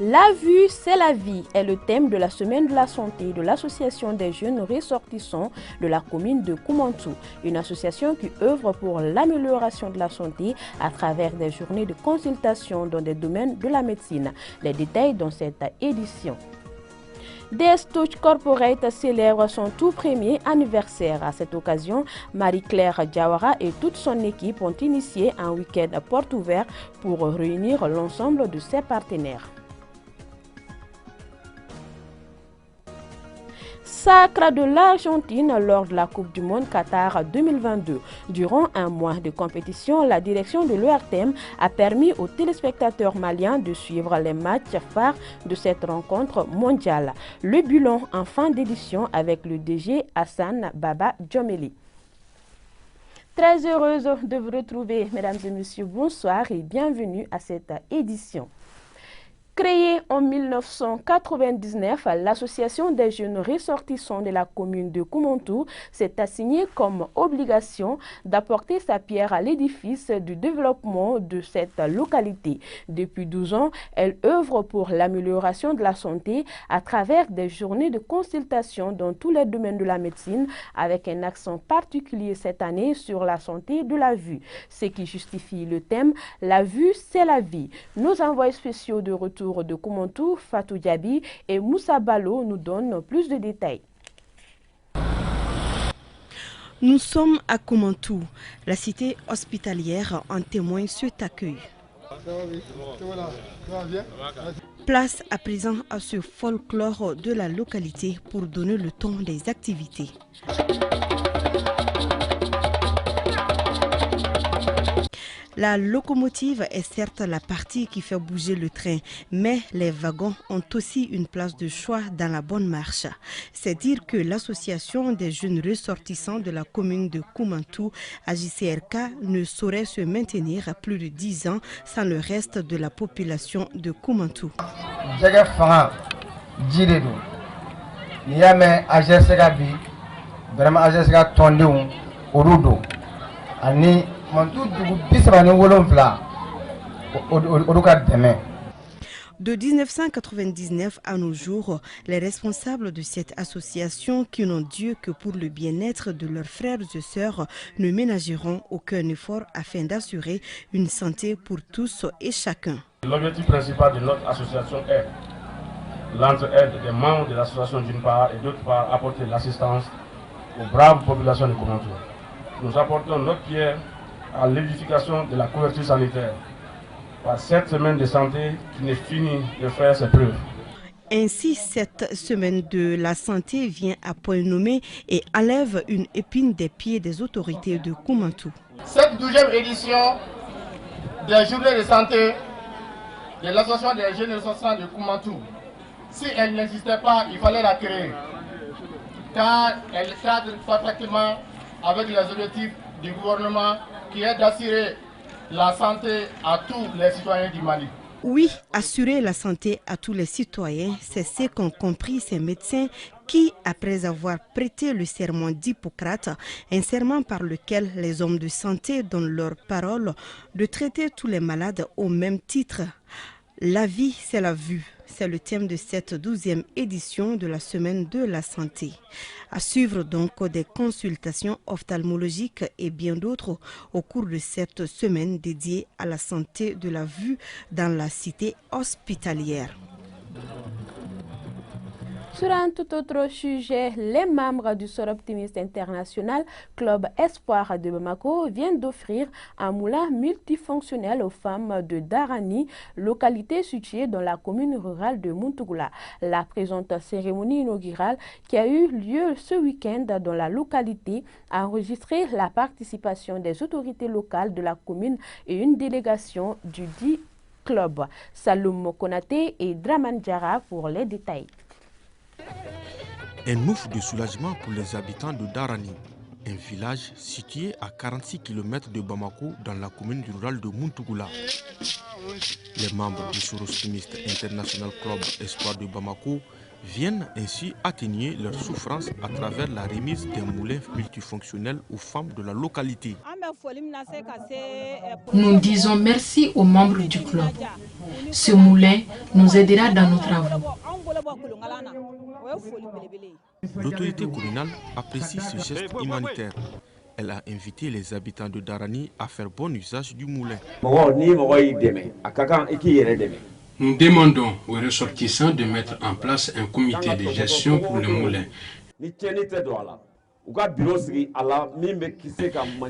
La vue, c'est la vie est le thème de la semaine de la santé de l'association des jeunes ressortissants de la commune de Koumantou, une association qui œuvre pour l'amélioration de la santé à travers des journées de consultation dans des domaines de la médecine. Les détails dans cette édition. DS Touch Corporate célèbre son tout premier anniversaire. À cette occasion, Marie-Claire Diawara et toute son équipe ont initié un week-end à porte ouverte pour réunir l'ensemble de ses partenaires. Sacre de l'Argentine lors de la Coupe du Monde Qatar 2022. Durant un mois de compétition, la direction de l'ORTM a permis aux téléspectateurs maliens de suivre les matchs phares de cette rencontre mondiale. Le bilan en fin d'édition avec le DG Hassan Baba Djomeli. Très heureuse de vous retrouver, mesdames et messieurs. Bonsoir et bienvenue à cette édition. Créée en 1999, l'association des jeunes ressortissants de la commune de Koumantou s'est assignée comme obligation d'apporter sa pierre à l'édifice du développement de cette localité. Depuis 12 ans, elle œuvre pour l'amélioration de la santé à travers des journées de consultation dans tous les domaines de la médecine, avec un accent particulier cette année sur la santé de la vue, ce qui justifie le thème « La vue, c'est la vie ». Nos envoyés spéciaux de retour de Koumantou, Fatou Diaby et Moussa Balo nous donnent plus de détails. Nous sommes à Koumantou, la cité hospitalière en témoigne cet accueil. Place à présent à ce folklore de la localité pour donner le ton des activités. La locomotive est certes la partie qui fait bouger le train, mais les wagons ont aussi une place de choix dans la bonne marche. C'est dire que l'association des jeunes ressortissants de la commune de Koumantou, AJCRK, ne saurait se maintenir plus de 10 ans sans le reste de la population de Koumantou. De 1999 à nos jours, les responsables de cette association, qui n'ont Dieu que pour le bien-être de leurs frères et sœurs, ne ménageront aucun effort afin d'assurer une santé pour tous et chacun. L'objectif principal de notre association est l'entraide des membres de l'association d'une part et d'autre part apporter l'assistance aux braves populations de Koumantou. Nous apportons notre pierre à l'édification de la couverture sanitaire par cette semaine de santé qui n'est finie de faire ses preuves. Ainsi, cette semaine de la santé vient à point nommé et enlève une épine des pieds des autorités de Koumantou. Cette 12e édition des journées de santé de l'association des jeunes ressortissants de Koumantou, si elle n'existait pas, il fallait la créer, car elle cadre parfaitement avec les objectifs du gouvernement qui est d'assurer la santé à tous les citoyens du Mali. Oui, assurer la santé à tous les citoyens, c'est ce qu'ont compris ces médecins qui, après avoir prêté le serment d'Hippocrate, un serment par lequel les hommes de santé donnent leur parole de traiter tous les malades au même titre. La vie, c'est la vue. C'est le thème de cette 12e édition de la semaine de la santé. À suivre donc des consultations ophtalmologiques et bien d'autres au cours de cette semaine dédiée à la santé de la vue dans la cité hospitalière. Sur un tout autre sujet, les membres du Sor Optimiste International, Club Espoir de Bamako, viennent d'offrir un moulin multifonctionnel aux femmes de Darani, localité située dans la commune rurale de Muntugula. La présente cérémonie inaugurale qui a eu lieu ce week-end dans la localité a enregistré la participation des autorités locales de la commune et une délégation du dit club. Saloum Konate et Draman Diara pour les détails. Un ouf de soulagement pour les habitants de Darani, un village situé à 46 km de Bamako dans la commune rurale de Muntugula. Les membres du Sor Optimiste International Club Espoir de Bamako viennent ainsi atténuer leurs souffrances à travers la remise d'un moulin multifonctionnel aux femmes de la localité. Nous disons merci aux membres du club. Ce moulin nous aidera dans nos travaux. L'autorité communale apprécie ce geste humanitaire. Elle a invité les habitants de Darani à faire bon usage du moulin. Nous demandons aux ressortissants de mettre en place un comité de gestion pour le moulin.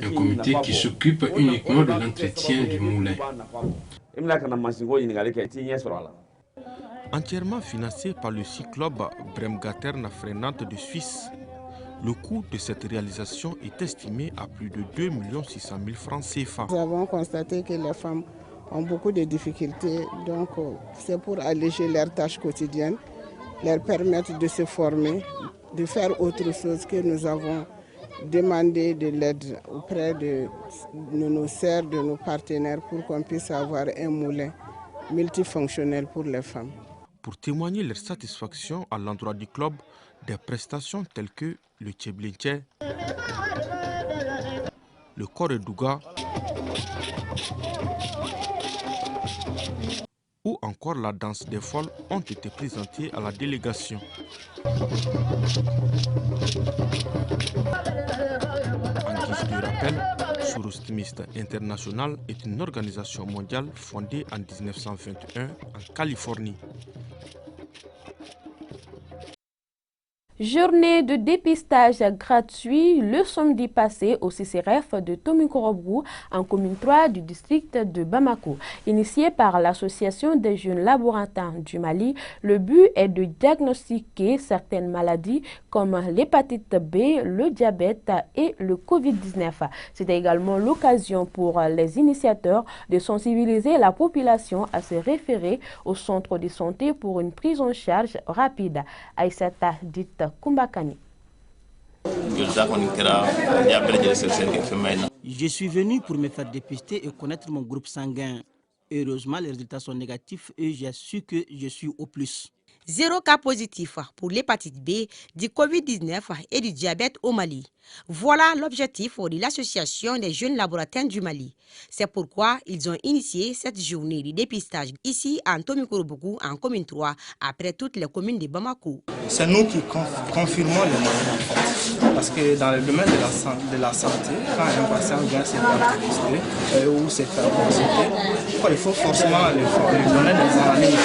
Un comité qui s'occupe uniquement de l'entretien du moulin. Entièrement financé par le cyclope Bremgarten Freinante de Suisse, le coût de cette réalisation est estimé à plus de 2 600 000 francs CFA. Nous avons constaté que les femmes ont beaucoup de difficultés, donc c'est pour alléger leurs tâches quotidiennes, leur permettre de se former, de faire autre chose que nous avons demandé de l'aide auprès de nos sœurs, de nos partenaires pour qu'on puisse avoir un moulin multifonctionnel pour les femmes. Pour témoigner leur satisfaction à l'endroit du club, des prestations telles que le Tcheblinche, le Koredouga ou encore la danse des folles ont été présentées à la délégation. En guise de rappel, Sourostimiste International est une organisation mondiale fondée en 1921 en Californie. Journée de dépistage gratuit le samedi passé au CCRF de Tomikorobrou en commune 3 du district de Bamako. Initié par l'association des jeunes laborantins du Mali, le but est de diagnostiquer certaines maladies comme l'hépatite B, le diabète et le Covid-19. C'était également l'occasion pour les initiateurs de sensibiliser la population à se référer au centre de santé pour une prise en charge rapide. Aïssata dite Kumbakani. Je suis venu pour me faire dépister et connaître mon groupe sanguin. Heureusement, les résultats sont négatifs et j'ai su que je suis au plus. 0 cas positif pour l'hépatite B, du Covid-19 et du diabète au Mali. Voilà l'objectif de l'association des jeunes laborantins du Mali. C'est pourquoi ils ont initié cette journée de dépistage ici à Tomikorobougou en commune 3, après toutes les communes de Bamako. C'est nous qui confirmons les maladies en fait. Parce que dans le domaine de la santé, quand un patient vient se faire dépister ou se faire consulter, il faut forcément lui donner des analyses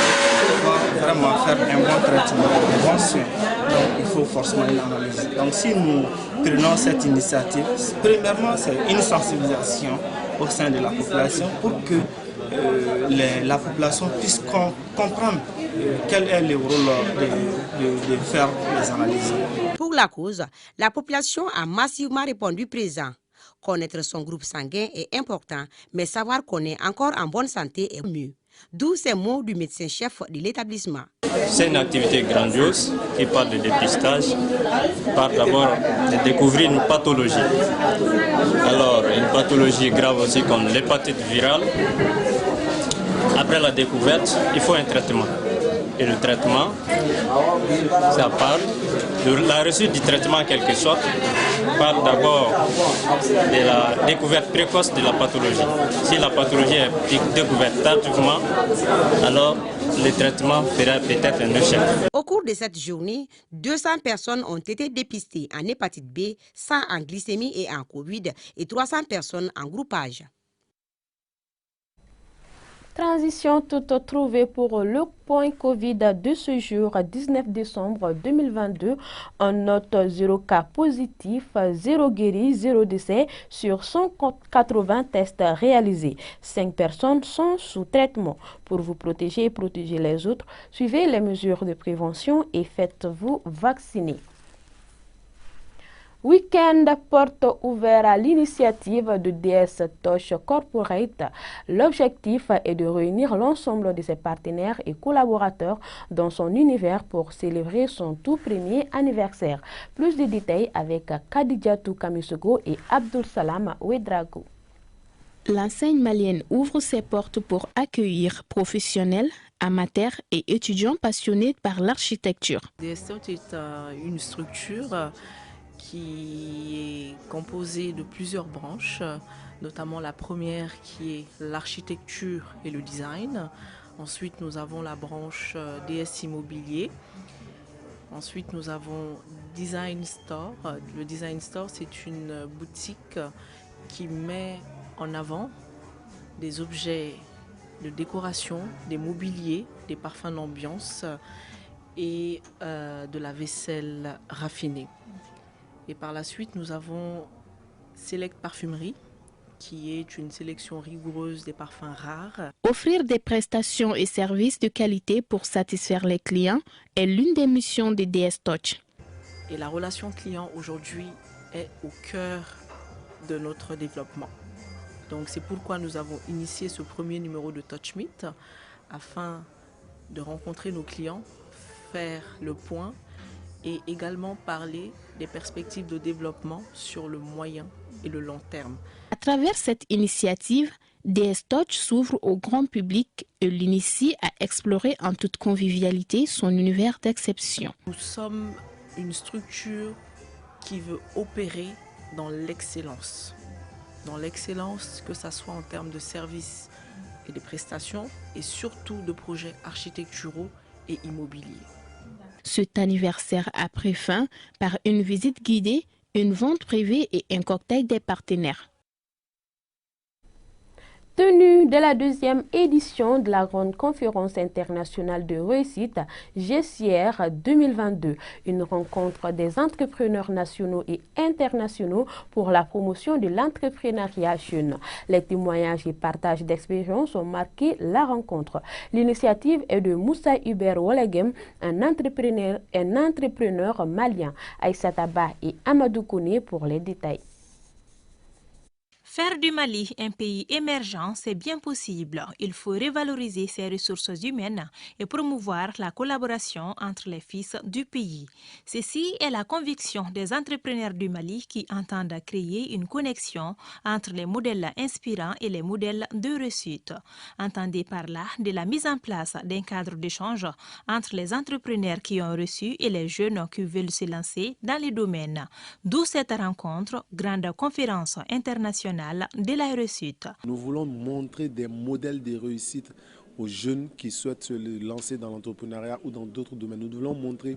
pour vraiment faire un bon traitement, un bon soin. Donc il faut forcément une analyse. Donc si nous prenons cette initiative, premièrement c'est une sensibilisation au sein de la population pour que la population puisse comprendre quel est le rôle de faire les analyses. Pour la cause, la population a massivement répondu présent. Connaître son groupe sanguin est important, mais savoir qu'on est encore en bonne santé est mieux. D'où ces mots du médecin-chef de l'établissement. C'est une activité grandiose qui parle de dépistage, part d'abord de découvrir une pathologie. Alors, une pathologie grave aussi comme l'hépatite virale. Après la découverte, il faut un traitement. Et le traitement, ça parle de la réussite du traitement en quelque sorte, parle d'abord de la découverte précoce de la pathologie. Si la pathologie est découverte tardivement, alors le traitement fera peut-être un échec. Au cours de cette journée, 200 personnes ont été dépistées en hépatite B, 100 en glycémie et en Covid et 300 personnes en groupage. Transition toute trouvée pour le point Covid de ce jour, 19 décembre 2022. On note 0 cas positif, 0 guéris, 0 décès sur 180 tests réalisés. 5 personnes sont sous traitement. Pour vous protéger et protéger les autres, suivez les mesures de prévention et faites-vous vacciner. Week-end porte ouvert à l'initiative de DS Touch Corporate. L'objectif est de réunir l'ensemble de ses partenaires et collaborateurs dans son univers pour célébrer son tout premier anniversaire. Plus de détails avec Khadijatou Kamisego et Abdul Salam Ouedrago. L'enseigne malienne ouvre ses portes pour accueillir professionnels, amateurs et étudiants passionnés par l'architecture. DS Touch est une structure qui est composée de plusieurs branches, notamment la première qui est l'architecture et le design. Ensuite, nous avons la branche DS Immobilier. Ensuite, nous avons Design Store. Le Design Store, c'est une boutique qui met en avant des objets de décoration, des mobiliers, des parfums d'ambiance et de la vaisselle raffinée. Et par la suite, nous avons Select Parfumerie, qui est une sélection rigoureuse des parfums rares. Offrir des prestations et services de qualité pour satisfaire les clients est l'une des missions de DS Touch. Et la relation client aujourd'hui est au cœur de notre développement. Donc c'est pourquoi nous avons initié ce premier numéro de Touch Meet afin de rencontrer nos clients, faire le point et également parler des perspectives de développement sur le moyen et le long terme. À travers cette initiative, DS Touch s'ouvre au grand public et l'initie à explorer en toute convivialité son univers d'exception. Nous sommes une structure qui veut opérer dans l'excellence. Dans l'excellence, que ce soit en termes de services et de prestations et surtout de projets architecturaux et immobiliers. Cet anniversaire a pris fin par une visite guidée, une vente privée et un cocktail des partenaires. Tenue de la deuxième édition de la Grande Conférence internationale de réussite GCR 2022, une rencontre des entrepreneurs nationaux et internationaux pour la promotion de l'entrepreneuriat jeune. Les témoignages et partages d'expériences ont marqué la rencontre. L'initiative est de Moussa Hubert Wolegem, un entrepreneur malien. Aïssa Taba et Amadou Kone pour les détails. Faire du Mali un pays émergent, c'est bien possible. Il faut revaloriser ses ressources humaines et promouvoir la collaboration entre les fils du pays. Ceci est la conviction des entrepreneurs du Mali qui entendent créer une connexion entre les modèles inspirants et les modèles de réussite. Entendez par là de la mise en place d'un cadre d'échange entre les entrepreneurs qui ont reçu et les jeunes qui veulent se lancer dans les domaines. D'où cette rencontre, grande conférence internationale de la réussite. Nous voulons montrer des modèles de réussite aux jeunes qui souhaitent se lancer dans l'entrepreneuriat ou dans d'autres domaines. Nous voulons montrer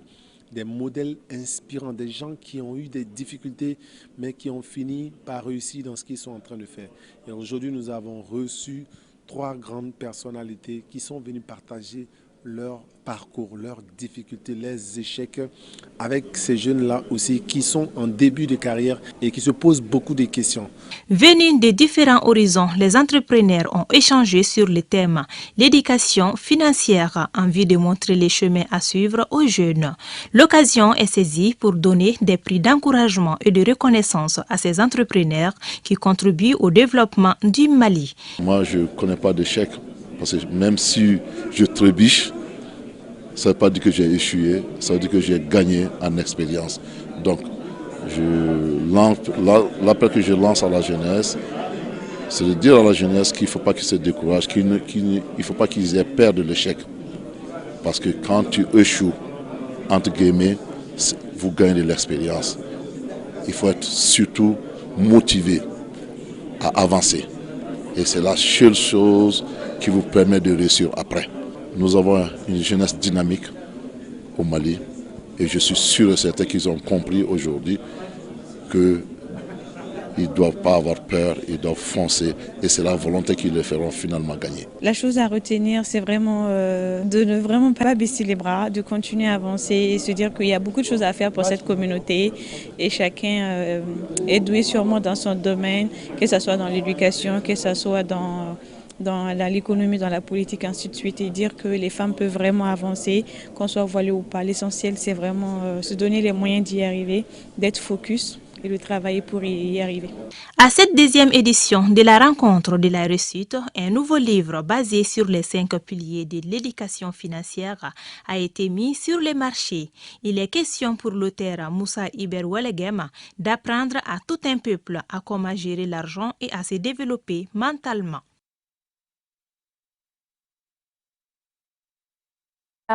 des modèles inspirants, des gens qui ont eu des difficultés mais qui ont fini par réussir dans ce qu'ils sont en train de faire. Et aujourd'hui, nous avons reçu 3 grandes personnalités qui sont venues partager leur parcours, leurs difficultés, les échecs avec ces jeunes-là aussi qui sont en début de carrière et qui se posent beaucoup de questions. Venus de différents horizons, les entrepreneurs ont échangé sur le thème l'éducation financière en vue de montrer les chemins à suivre aux jeunes. L'occasion est saisie pour donner des prix d'encouragement et de reconnaissance à ces entrepreneurs qui contribuent au développement du Mali. Moi, je ne connais pas d'échec. Parce que même si je trébuche, ça ne veut pas dire que j'ai échoué, ça veut dire que j'ai gagné en expérience. Donc, l'appel que je lance à la jeunesse, c'est de dire à la jeunesse qu'il ne faut pas qu'ils se découragent, qu'il ne faut pas qu'ils aient peur de l'échec. Parce que quand tu échoues, entre guillemets, vous gagnez de l'expérience. Il faut être surtout motivé à avancer. Et c'est la seule chose qui vous permet de réussir après. Nous avons une jeunesse dynamique au Mali et je suis sûr et certain qu'ils ont compris aujourd'hui qu'ils ne doivent pas avoir peur, ils doivent foncer et c'est la volonté qui les feront finalement gagner. La chose à retenir, c'est vraiment de ne vraiment pas baisser les bras, de continuer à avancer et se dire qu'il y a beaucoup de choses à faire pour cette communauté et chacun est doué sûrement dans son domaine, que ce soit dans l'éducation, que ce soit dans l'économie, dans la politique, ainsi de suite, et dire que les femmes peuvent vraiment avancer, qu'on soit voilé ou pas. L'essentiel, c'est vraiment se donner les moyens d'y arriver, d'être focus et de travailler pour y arriver. À cette deuxième édition de la rencontre de la réussite, un nouveau livre basé sur les 5 piliers de l'éducation financière a été mis sur le marché. Il est question pour l'auteur Moussa Hubert Wolegem d'apprendre à tout un peuple à comment gérer l'argent et à se développer mentalement.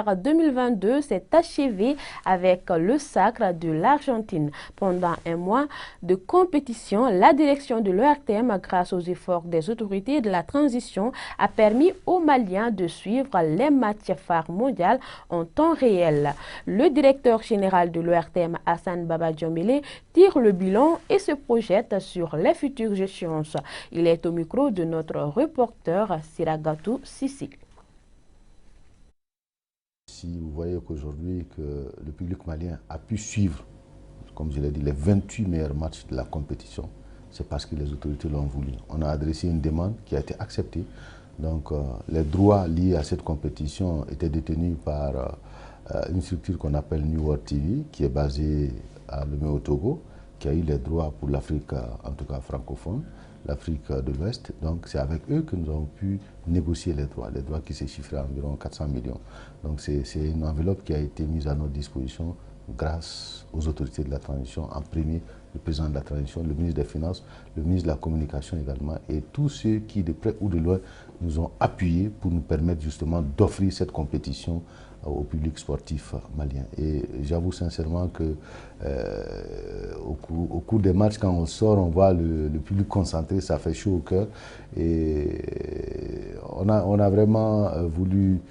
2022 s'est achevé avec le sacre de l'Argentine. Pendant un mois de compétition, la direction de l'ORTM, grâce aux efforts des autorités de la transition, a permis aux Maliens de suivre les matchs phares mondiaux en temps réel. Le directeur général de l'ORTM, Hassan Baba Djomele, tire le bilan et se projette sur les futures échéances. Il est au micro de notre reporter Siragatou Sissi. Si vous voyez qu'aujourd'hui que le public malien a pu suivre, comme je l'ai dit, les 28 meilleurs matchs de la compétition, c'est parce que les autorités l'ont voulu. On a adressé une demande qui a été acceptée. Donc les droits liés à cette compétition étaient détenus par une structure qu'on appelle New World TV, qui est basée à Lomé au Togo, qui a eu les droits pour l'Afrique, en tout cas francophone, l'Afrique de l'Ouest. Donc c'est avec eux que nous avons pu négocier les droits qui se chiffraient à environ 400 millions. Donc c'est une enveloppe qui a été mise à notre disposition grâce aux autorités de la transition, en premier le président de la transition, le ministre des Finances, le ministre de la Communication également, et tous ceux qui de près ou de loin nous ont appuyés pour nous permettre justement d'offrir cette compétition au public sportif malien. Et j'avoue sincèrement que au cours des matchs, quand on sort, on voit le public concentré, ça fait chaud au cœur. Et on a vraiment voulu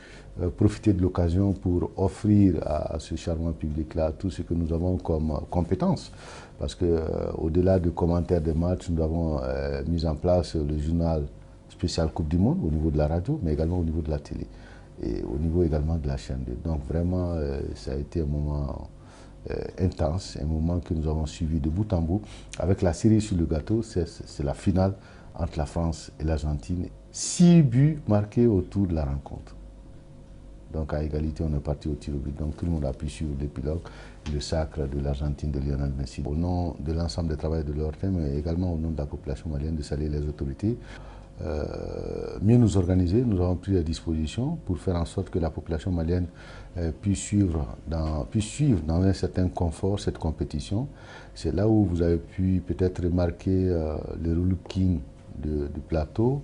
profiter de l'occasion pour offrir à ce charmant public-là tout ce que nous avons comme compétences. Parce qu'au-delà de commentaires des matchs, nous avons mis en place le journal spécial Coupe du Monde au niveau de la radio, mais également au niveau de la télé et au niveau également de la chaîne 2. Donc vraiment, ça a été un moment intense, un moment que nous avons suivi de bout en bout. Avec la série sur le gâteau, c'est la finale entre la France et l'Argentine. 6 buts marqués autour de la rencontre. Donc à égalité, on est parti au tir au but. Donc tout le monde a pu suivre l'épilogue, le sacre de l'Argentine de Lionel Messi. Au nom de l'ensemble des travailleurs de l'ORTM et également au nom de la population malienne, de saluer les autorités. Mieux nous organiser, nous avons pris des dispositions pour faire en sorte que la population malienne puisse suivre dans un certain confort cette compétition. C'est là où vous avez pu peut-être remarquer le relooking du plateau.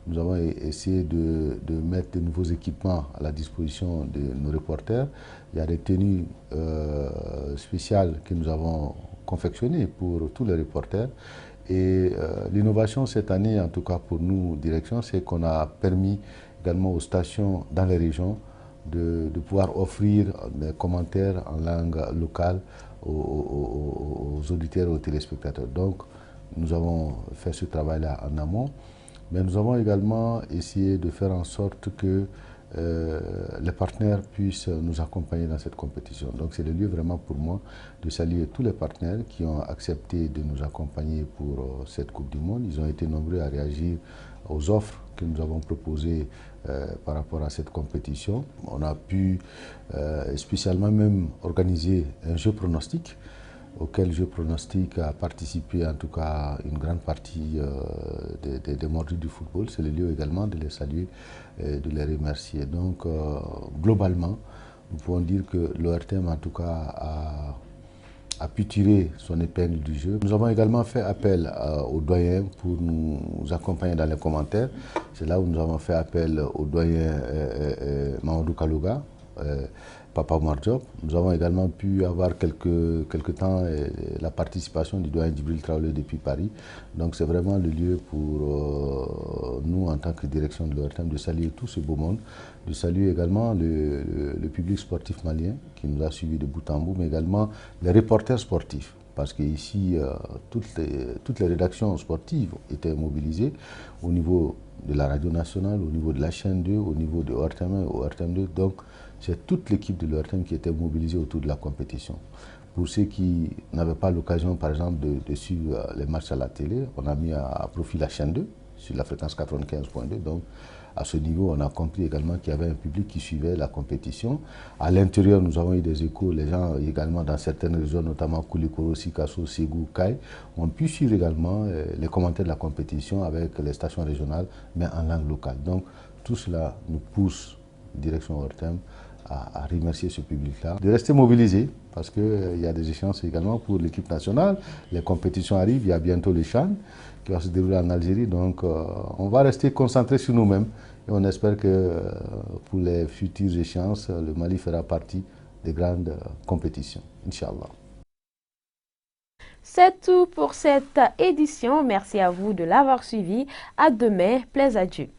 Nous avons essayé de mettre de nouveaux équipements à la disposition de nos reporters. Il y a des tenues spéciales que nous avons confectionnées pour tous les reporters. Et l'innovation cette année, en tout cas pour nous, direction, c'est qu'on a permis également aux stations dans les régions de pouvoir offrir des commentaires en langue locale aux auditeurs et aux téléspectateurs. Donc, nous avons fait ce travail-là en amont. Mais nous avons également essayé de faire en sorte que les partenaires puissent nous accompagner dans cette compétition. Donc c'est le lieu vraiment pour moi de saluer tous les partenaires qui ont accepté de nous accompagner pour cette Coupe du Monde. Ils ont été nombreux à réagir aux offres que nous avons proposées par rapport à cette compétition. On a pu spécialement même organiser un jeu pronostic auquel je pronostique a participé en tout cas une grande partie des mordus du football. C'est le lieu également de les saluer et de les remercier. Donc globalement, nous pouvons dire que l'ORTM en tout cas a pu tirer son épingle du jeu. Nous avons également fait appel aux doyens pour nous accompagner dans les commentaires. C'est là où nous avons fait appel au doyen Mamadou Kalouga, Papa Omar Diop. Nous avons également pu avoir quelque temps la participation du doyen Djibril Traoré depuis Paris. Donc c'est vraiment le lieu pour nous, en tant que direction de l'ORTM, de saluer tout ce beau monde, de saluer également le public sportif malien qui nous a suivis de bout en bout, mais également les reporters sportifs. Parce qu'ici, toutes les rédactions sportives étaient mobilisées au niveau de la radio nationale, au niveau de la chaîne 2, au niveau de ORTM 1 et ORTM 2. Donc, c'est toute l'équipe de l'ORTM qui était mobilisée autour de la compétition. Pour ceux qui n'avaient pas l'occasion, par exemple, de suivre les matchs à la télé, on a mis à profit la chaîne 2 sur la fréquence 95.2. Donc, à ce niveau, on a compris également qu'il y avait un public qui suivait la compétition. À l'intérieur, nous avons eu des échos. Les gens également dans certaines régions, notamment Koulikoro, Sikasso, Ségou, Kai, ont pu suivre également les commentaires de la compétition avec les stations régionales, mais en langue locale. Donc, tout cela nous pousse, direction ORTM, à remercier ce public-là, de rester mobilisé parce qu'il y a des échéances également pour l'équipe nationale. Les compétitions arrivent, il y a bientôt les CHAN qui va se dérouler en Algérie. Donc on va rester concentré sur nous-mêmes et on espère que pour les futures échéances, le Mali fera partie des grandes compétitions, Inch'Allah. C'est tout pour cette édition. Merci à vous de l'avoir suivi. À demain, plaise à Dieu.